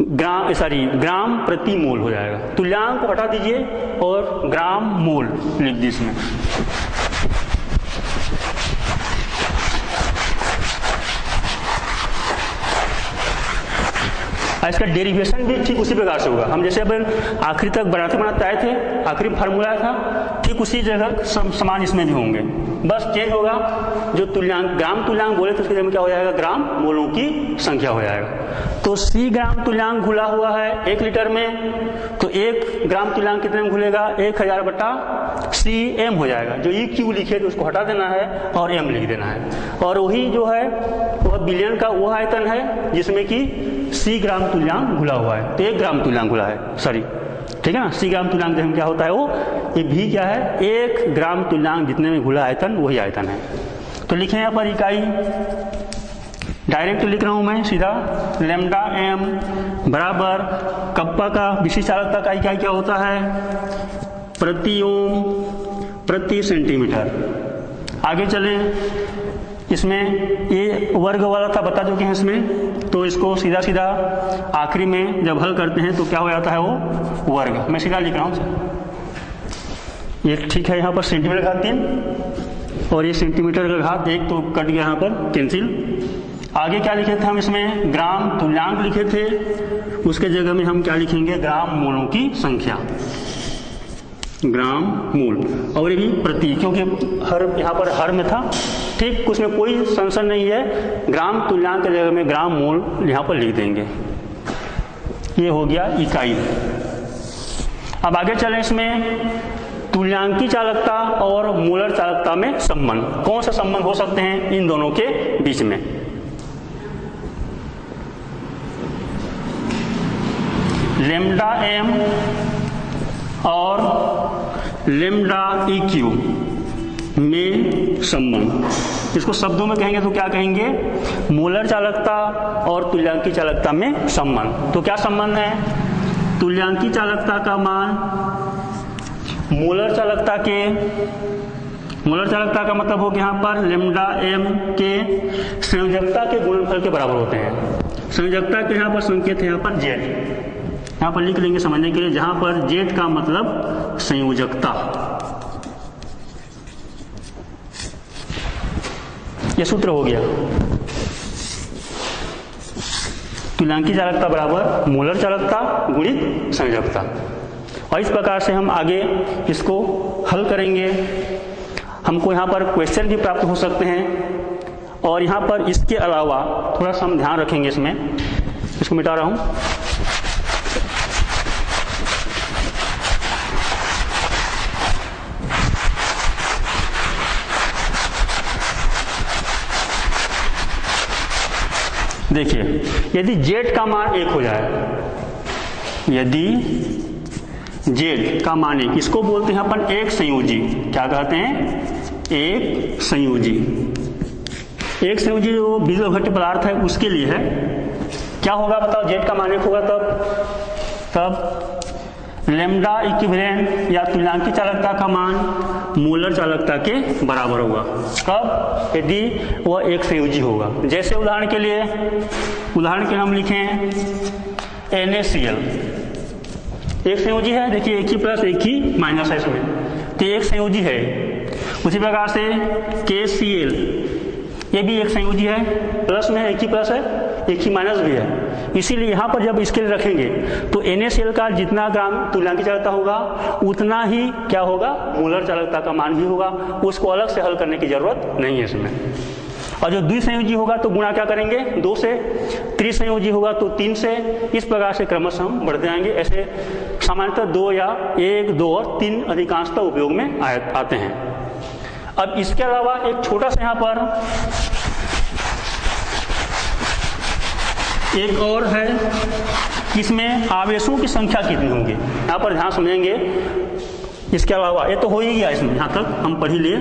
ग्राम, सॉरी ग्राम प्रति मोल हो जाएगा। तुल्यांक को हटा दीजिए और ग्राम मोल लिख दी इसमें। इसका डेरिवेशन भी ठीक उसी प्रकार से होगा। हम जैसे अब आखिरी तक बनाते आए थे, आखिरी फार्मूला था, ठीक उसी जगह समान इसमें भी होंगे, बस चेंज होगा। जो तुल्यांक ग्राम तुल्यांक बोले तो उसके जगह में क्या हो जाएगा, ग्राम मोलों की संख्या हो जाएगा। तो सी ग्राम तुल्यांक घुला हुआ है 1 लीटर में, तो 1 ग्राम तुल्यांक कितने में घुलेगा, 1000 बटा सी एम हो जाएगा। जो ई क्यू लिखे तो उसको हटा देना है और एम लिख देना है, और वही जो है वह बिलियन का वह आयतन है जिसमें कि सी ग्राम तुल्यांक घुला हुआ है, तो 1 ग्राम तुल्यांक घुला है, सॉरी, ठीक है ना। सी ग्राम तुल्यांक में क्या होता है, वो ये भी क्या है, 1 ग्राम तुल्यांक जितने में घुला आयतन वही आयतन है। तो लिखें यहाँ पर इकाई, डायरेक्ट लिख रहा हूं मैं सीधा, लेमडा एम बराबर कप्पा का विशिष्ट चालकता का इकाई क्या होता है, प्रति ओम प्रति सेंटीमीटर। आगे चलें, इसमें ये वर्ग वाला था, बता चुके हैं इसमें, तो इसको सीधा सीधा आखिरी में जब हल करते हैं तो क्या हो जाता है, वो वर्ग। मैं सीधा लिख रहा हूँ, ये ठीक है, यहाँ पर सेंटीमीटर घात 3 और ये सेंटीमीटर का घात 1 तो कट गया यहाँ पर, कैंसिल। आगे क्या लिखे थे हम, इसमें ग्राम तुल्यांक लिखे थे, उसके जगह में हम क्या लिखेंगे, ग्राम मोलों की संख्या, ग्राम मोल, और ये भी प्रति, क्योंकि हर यहाँ पर हर में था, ठीक, उसमें कोई संशय नहीं है, ग्राम तुल्यांक की जगह में ग्राम मोल यहाँ पर लिख देंगे। ये हो गया इकाई। अब आगे चलें, इसमें तुल्यांकी चालकता और मोलर चालकता में संबंध, कौन सा संबंध हो सकते हैं इन दोनों के बीच में। लेमडा एम और लेमडा ई क्यू में संबंध, इसको शब्दों में कहेंगे तो क्या कहेंगे, मोलर चालकता और तुल्यांकी चालकता में संबंध। तो क्या संबंध है, तुल्यांकी चालकता का मान मोलर चालकता का मतलब हो गया यहाँ पर लेमडा एम के संयोजकता के गुणनफल के बराबर होते हैं। संयोजकता के यहाँ पर संकेत है, यहाँ पर जेड, यहाँ पर लिख लेंगे समझने के लिए, जहां पर जेड का मतलब संयोजकता। यह सूत्र हो गया, तुल्यांकी चालकता बराबर मोलर चालकता गुणित संयोजकता। और इस प्रकार से हम आगे इसको हल करेंगे। हमको यहाँ पर क्वेश्चन भी प्राप्त हो सकते हैं, और यहाँ पर इसके अलावा थोड़ा सा हम ध्यान रखेंगे, इसमें इसको मिटा रहा हूं। देखिए, यदि जेड का मान 1 हो जाए, यदि जेड का मान 1, इसको बोलते हैं अपन एक संयोजी, क्या कहते हैं, एक संयोजी। एक संयोजी जो बीजोघट्य पदार्थ है उसके लिए है। क्या होगा बताओ, जेड का मान 1 होगा तब तब लैम्डा इक्विवेलेंट या तुल्यांकी चालकता का मान मोलर चालकता के बराबर होगा। कब? यदि वह एक संयोजी होगा। जैसे उदाहरण के लिए हम लिखें NaCl, एक संयोजी है, देखिए एक ही प्लस एक ही माइनस है इसमें, तो एक संयोजी है। उसी प्रकार से KCl, ये भी एक संयोजी है, प्लस में एक ही प्लस है एक ही माइनस भी है। इसीलिए यहाँ पर जब इसके लिए रखेंगे तो NaCl का जितना ग्राम तुल्यांकी चालकता होगा उतना ही क्या होगा, मोलर चालकता का मान भी होगा। उसको अलग से हल करने की जरूरत नहीं है इसमें। और जो द्विसंयोजी होगा तो गुणा क्या करेंगे, 2 से, त्रिसंयोजी होगा तो 3 से, इस प्रकार से क्रमशः हम बढ़ते जाएंगे। ऐसे सामान्यतः 2 या 1, 2 और 3 अधिकांशतः उपयोग में आते हैं। अब इसके अलावा एक छोटा सा यहाँ पर एक और है, इसमें आवेशों की संख्या कितनी होंगी, यहाँ पर ध्यान समझेंगे। इसके अलावा ये तो हो ही गया, इसमें यहाँ तक हम पढ़ ही लिए।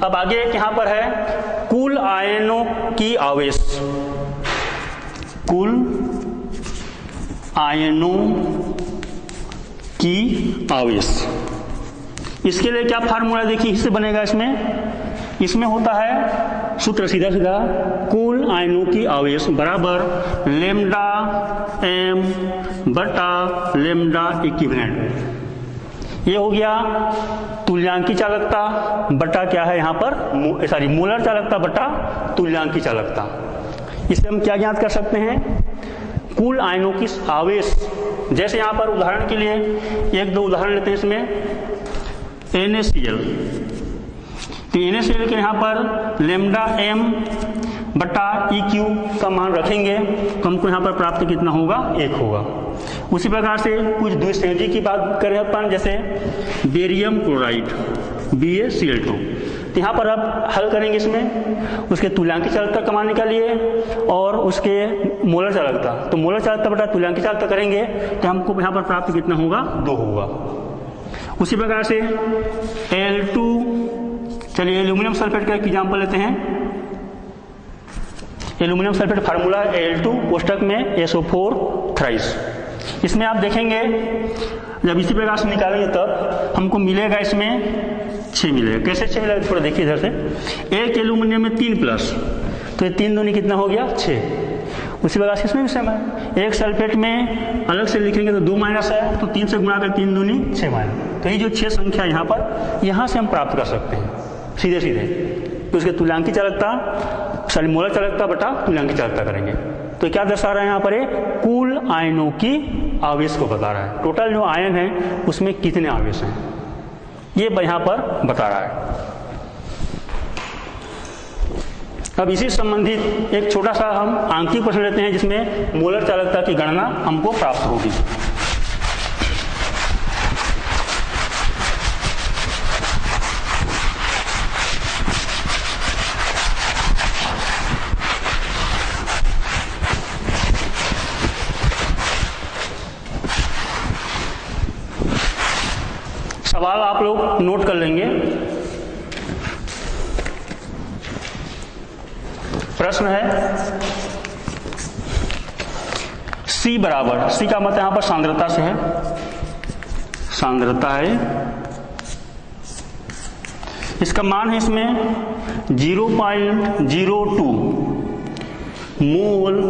अब आगे यहाँ पर है कुल आयनों की आवेश, कुल आयनों की आवेश। इसके लिए क्या फार्मूला देखिए इससे बनेगा। इसमें होता है सूत्र सीधा सीधा, कुल आयनों की आवेश बराबर लैम्डा m बटा लैम्डा इक्विवेलेंट। ये हो गया तुल्यांकी चालकता बटा क्या है यहाँ पर, मोलर चालकता बटा तुल्यांकी चालकता। इससे हम क्या ज्ञात कर सकते हैं, कुल आयनों की आवेश। जैसे यहाँ पर उदाहरण के लिए 1-2 उदाहरण लेते हैं इसमें। NaCl, तो NaCl के यहाँ पर लैम्डा m बटा EQ का मान रखेंगे तो हमको यहाँ पर प्राप्त कितना होगा, 1 होगा। उसी प्रकार से कुछ द्विसंयोजी की बात करें अपन, जैसे बेरियम क्लोराइड BaCl2, तो यहाँ पर आप हल करेंगे इसमें, उसके तुल्यांकी चालकता का मान निकालिए और उसके मोलर चालकता, तो मोलर चालकता बटा तुल्यांकी चालकता करेंगे तो हमको यहाँ पर प्राप्त कितना होगा, 2 होगा। उसी प्रकार से Al2, चलिए एल्यूमिनियम सल्फेट का एक एग्जाम्पल लेते हैं। एल्यूमिनियम सल्फेट फार्मूला Al2 कोष्टक में SO4 थ्राइस। इसमें आप देखेंगे जब इसी प्रकार से निकालेंगे तब हमको मिलेगा, इसमें 6 मिलेगा। कैसे 6 मिलेगा, थोड़ा देखिए इधर से। एक एल्यूमिनियम में 3 प्लस, तो ये 3 दूनी कितना हो गया, 6। उसी प्रकार से इसमें भी सेम है। एक सल्फेट में अलग से लिखेंगे तो 2 माइनस है, तो 3 से गुणा कर 3 दूनी 6 माइनस। तो ये जो 6 संख्या यहाँ पर, यहाँ से हम प्राप्त कर सकते हैं सीधे सीधे। तो उसके तुल्यांकी चालकता, मोलर चालकता बटा तुल्यांकी चालकता करेंगे तो क्या दर्शा रहा है यहाँ पर, कुल आयनों की आवेश को बता रहा है। टोटल जो आयन है उसमें कितने आवेश हैं ये यहाँ पर बता रहा है। अब इसी संबंधित एक छोटा सा हम आंकिक प्रश्न लेते हैं जिसमें मोलर चालकता की गणना हमको प्राप्त होगी। सवाल आप लोग नोट कर लेंगे। प्रश्न है C बराबर, C का मतलब यहां पर सांद्रता से है, सांद्रता है, इसका मान है इसमें 0.02 मोल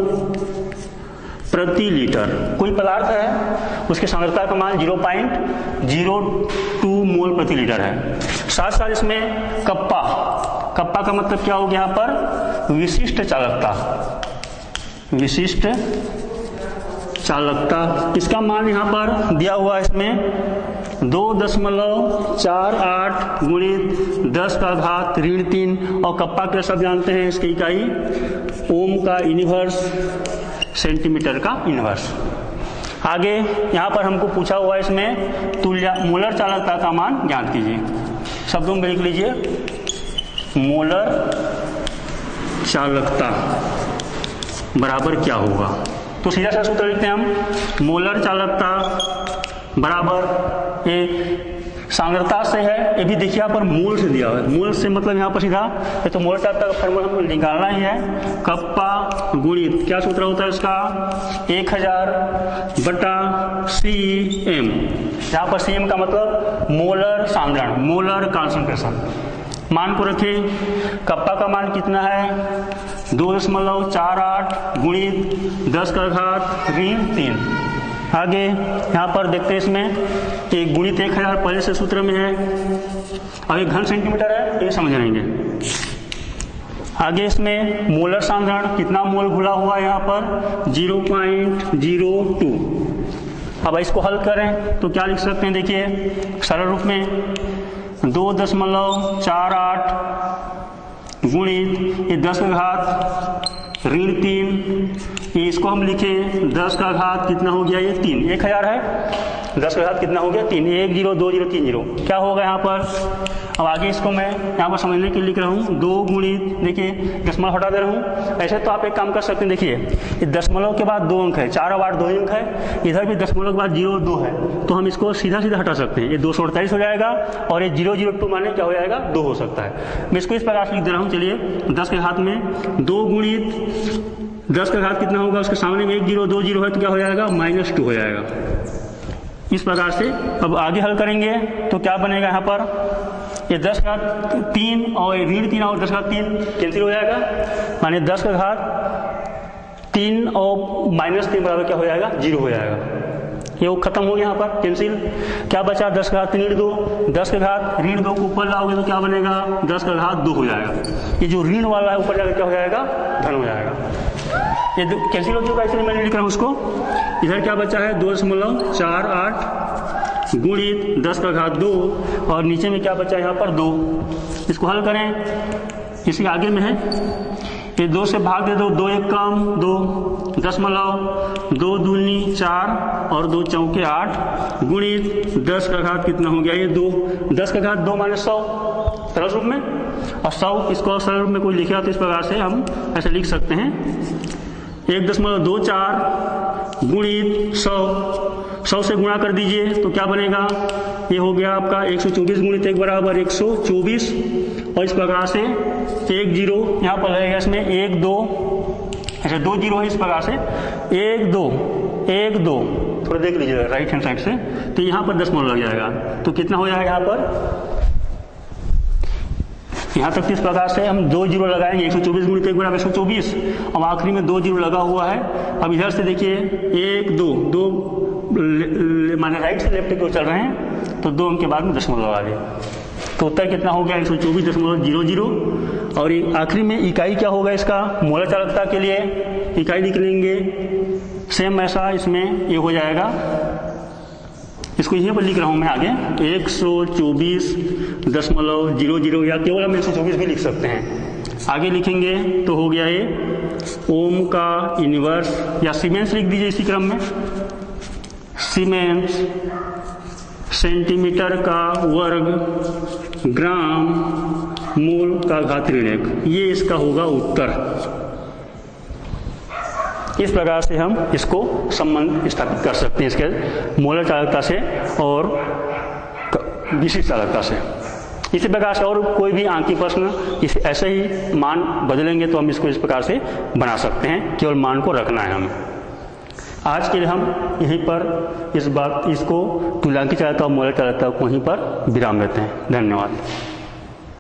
प्रति लीटर। कोई पदार्थ है उसकी सांद्रता का मान 0.02 मोल प्रति लीटर है। साथ साथ इसमें कप्पा, कप्पा का मतलब क्या हो गया यहाँ पर, विशिष्ट चालकता, विशिष्ट चालकता। इसका मान यहाँ पर दिया हुआ है इसमें 2.48 गुणित 10 का घात ऋण 3, और कप्पा के सब जानते हैं इसकी इकाई ओम का इनवर्स, सेंटीमीटर का इनवर्स। आगे यहाँ पर हमको पूछा हुआ है इसमें मोलर चालकता का मान ज्ञात कीजिए। शब्दों में लिख लीजिए मोलर चालकता बराबर क्या होगा। तो सीधा सा सूत्र लिखते हैं हम, मोलर चालकता बराबर ये सांद्रता से है, ये भी देखिए यहाँ पर मोल से दिया हुआ है। मोल से मतलब यहाँ पर सीधा ये तो मोल चालकता का फार्मूला हमको निकालना ही है। कप्पा गुणित क्या सूत्र होता है उसका 1000 बटा CM। यहाँ पर CM का मतलब मोलर सांद्रण, मोलर कॉन्सेंट्रेशन। मान को रखें, कप्पा का मान कितना है 2.48 गुणित 10 का घात ऋण 3। आगे यहाँ पर देखते हैं, इसमें एक गुणित 1000 पहले से सूत्र में है और एक घन सेंटीमीटर है, ये समझ लेंगे। आगे इसमें मोलर सांद्रण कितना मोल घुला हुआ है यहाँ पर 0.02। अब इसको हल करें तो क्या लिख सकते हैं, देखिए सरल रूप में 2.48 गुणित ये 10 का घात ऋण 3, इसको हम लिखे 10 का घात कितना हो गया, ये 3, 1000 है, 10 का घात कितना हो गया 3, 1 0 2 0 3 0 क्या होगा यहाँ पर। अब आगे इसको मैं यहाँ पर समझने के लिए लिख रहा हूँ 2 गुणित, देखिए दशमलव हटा दे रहा हूँ। ऐसे तो आप एक काम कर सकते हैं, देखिए ये दशमलव के बाद 2 अंक है, 4 और 8 2 अंक है, इधर भी दशमलव के बाद 0 और 2 है, तो हम इसको सीधा सीधा हटा सकते हैं। ये 248 हो जाएगा और ये 002 माने क्या हो जाएगा 2 हो सकता है। मैं इसको इस प्रकार से लिख दे रहा हूँ, चलिए 10 के घात में 2 गुणित 10 का घात कितना होगा, उसके सामने में 1 0 2 0 है तो क्या हो जाएगा -2 हो जाएगा। इस प्रकार से अब आगे हल करेंगे तो क्या बनेगा, यहाँ पर ये 10 का 3 और ऋण 3 और 10 का 3 कैंसिल हो जाएगा, माने 10 का घात 3 और -3 बराबर क्या हो जाएगा 0 हो जाएगा। ये वो खत्म हो गया, यहाँ पर कैंसिल। क्या बचा 10 का घात 3 ऋण 2, 10 का घात ऋण 2 को ऊपर लाओगे तो क्या बनेगा 10 का घात 2 हो जाएगा। ये जो ऋण वाला है ऊपर जाकर क्या हो जाएगा धन हो जाएगा। ये कैंसिल हो चुका है, इसलिए मैंने लिख रहा हूँ उसको। इधर क्या बचा है 2.48 गुणित 10 का घात 2 और नीचे में क्या बचा है यहाँ पर 2। इसको हल करें, इसके आगे में है ये 2 से भाग दे दो, 2 1 कम 2 दशमलव 2 दूनी 4 और 2 चौके 8 गुणित 10 का घात कितना हो गया ये 2। 10 का घात 2 माने 100 सरल रूप में, और 100 इसको सरल रूप में कोई लिखा तो इस प्रकार से हम ऐसे लिख सकते हैं 1.24 गुणित 100 से गुणा कर दीजिए तो क्या बनेगा, ये हो गया आपका 124 गुणित 1 बराबर 124। और इस प्रकार से 1 0 यहाँ पर रहेगा, इसमें 1 2 ऐसे 2 0 है, इस प्रकार से 1 2 1 2 थोड़ा देख लीजिएगा राइट हैंड साइड से, तो यहाँ पर दशमलव लग जाएगा तो कितना हो जाएगा यहाँ पर, यहाँ तक इस प्रकार से हम 2 0 लगाएंगे 124 गुणित 1 बराबर 124 और आखिरी में 2 0 लगा हुआ है। अब इधर से देखिए 1 2 2 माने राइट से लेफ्ट की ओर चल रहे हैं तो 2 अंक के बाद में दशमलव लगा दिए तो उत्तर कितना हो गया 124.00। और आखिरी में इकाई क्या होगा इसका, मोलर चालकता के लिए इकाई लिख लेंगे सेम ऐसा, इसमें ये हो जाएगा, इसको यहीं पर लिख रहा हूं मैं आगे 124.00 या केवल हम 124 भी लिख सकते हैं। आगे लिखेंगे तो हो गया ये ओम का इनवर्स या सीमेंस लिख दीजिए इसी क्रम में, सीमेंस सेंटीमीटर का वर्ग ग्राम मोल का घात ऋण 1, ये इसका होगा उत्तर। इस प्रकार से हम इसको संबंध स्थापित कर सकते हैं इसके मोलर चालकता से और विशिष्ट चालकता से। इसी प्रकार से और कोई भी आंकिक प्रश्न इस ऐसे ही मान बदलेंगे तो हम इसको इस प्रकार से बना सकते हैं, केवल मान को रखना है हमें। आज के लिए हम यहीं पर इसको तुल्यांकी चालकता और मोलर चालकता को वहीं पर विराम देते हैं। धन्यवाद।